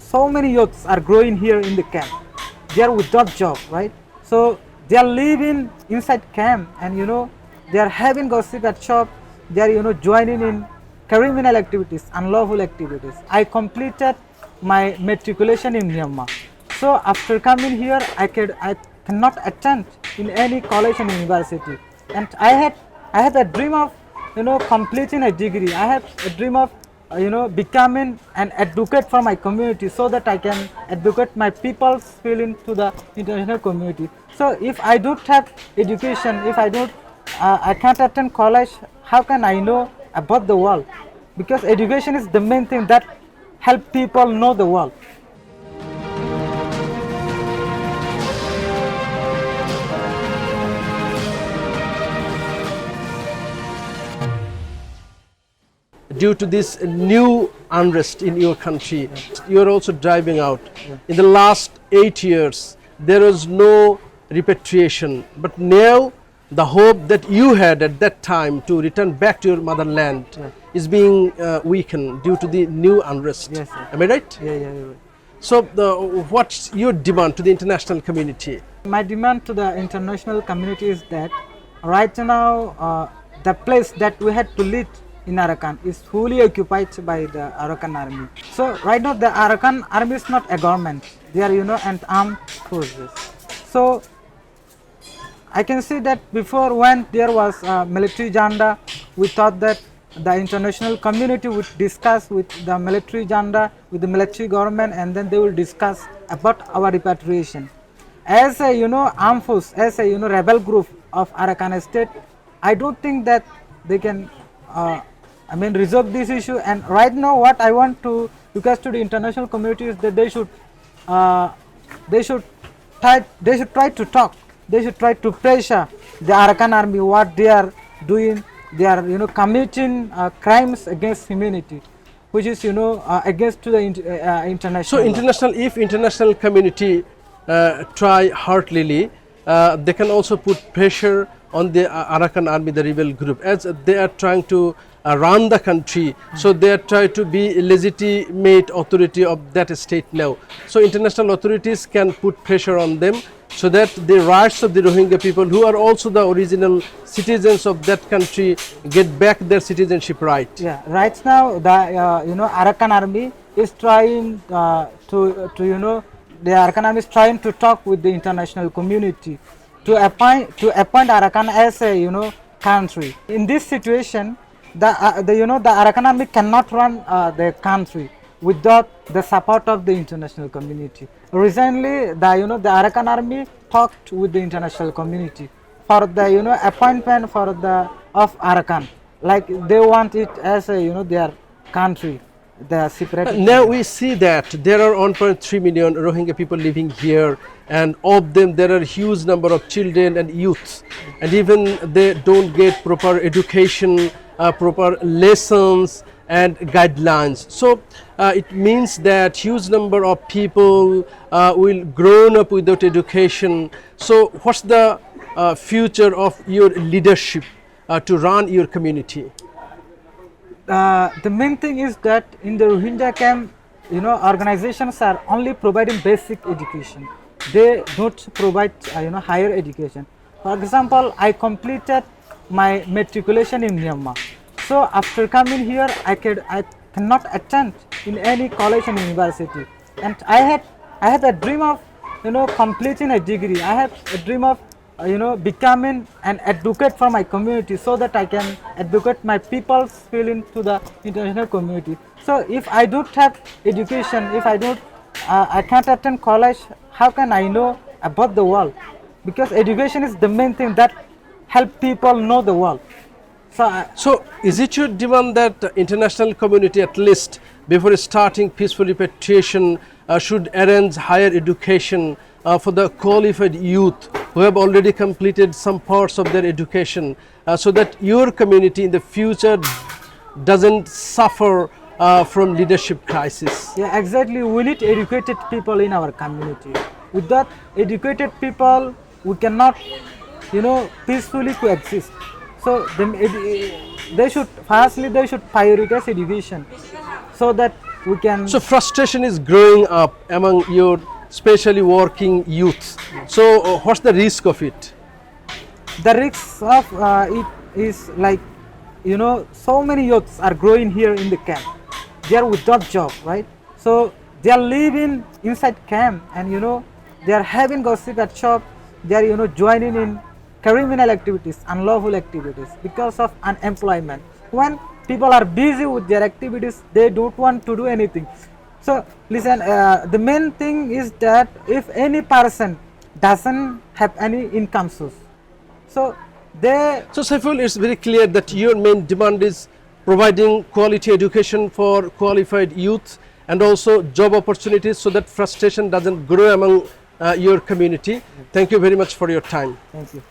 so many youths are growing here in the camp. They are without job, right? So they are living inside camp, and they are having gossip at shop. They are joining in criminal activities, unlawful activities. I completed my matriculation in Myanmar. So after coming here, I cannot attend in any college and university. And I had a dream of completing a degree. I have a dream of becoming an advocate for my community, so that I can advocate my people's feeling to the international community. So if I don't have education, if I can't attend college, how can I know about the world? Because education is the main thing that help people know the world. Due to this new unrest in your country, you are also driving out. In the last 8 years, there was no repatriation, but now the hope that you had at that time to return back to your motherland is being weakened due to the new unrest. Yes, sir. Am I right? Yeah, right. So what's your demand to the international community? My demand to the international community is that right now the place that we had to lead in Arakan is fully occupied by the Arakan army. So right now the Arakan army is not a government. They are an armed forces. So I can see that before, when there was military agenda, we thought that the international community would discuss with the military agenda, with the military government, and then they will discuss about our repatriation. As a armed force, as a rebel group of Arakan state, I don't think that they can resolve this issue. And right now, what I want to request to the international community is that they should try to talk. They should try to pressure the Arakan army. What they are doing, they are committing crimes against humanity, which is against to the international. So if international community try heartily, they can also put pressure on the Arakan army, the rebel group, as they are trying to run the country. So they are trying to be legitimate authority of that state now. So international authorities can put pressure on them, so that the rights of the Rohingya people, who are also the original citizens of that country, get back their citizenship right. Yeah, right now the Arakan army is trying the Arakan army is trying to talk with the international community to appoint Arakan as a country. In this situation, the Arakan army cannot run the country without the support of the international community. Recently, the Arakan army talked with the international community for the appointment of Arakan, like they want it as a their country, the separate. Now we see that there are 1.3 million Rohingya people living here, and of them there are huge number of children and youths, and even they don't get proper education, proper lessons and guidelines. So it means that huge number of people will grown up without education. So what's the future of your leadership to run your community? The main thing is that in the Rohingya camp, organizations are only providing basic education. They don't provide higher education. For example, I completed my matriculation in Myanmar. So after coming here, I cannot attend in any college and university. And I had a dream of completing a degree. I have a dream of becoming an advocate for my community, so that I can advocate my people's feeling to the international community. So if I don't have education, if I can't attend college, how can I know about the world? Because education is the main thing that help people know the world. So is it your demand that the international community, at least before starting peaceful repatriation, should arrange higher education for the qualified youth who have already completed some parts of their education, so that your community in the future doesn't suffer from leadership crisis? Yeah, exactly. We need educated people in our community. Without educated people, we cannot peacefully coexist. So they should prioritize education, so that we can. So frustration is growing up among your especially working youth. So what's the risk of it? The risk of it is like, so many youths are growing here in the camp. They are without job, right? So they are living inside camp, and they are having gossip at shop. They are joining in criminal activities, unlawful activities because of unemployment. When people are busy with their activities, they don't want to do anything. So listen, the main thing is that if any person doesn't have any income source, so they. So Saiful, it's very clear that your main demand is providing quality education for qualified youth and also job opportunities so that frustration doesn't grow among your community. Thank you very much for your time. Thank you.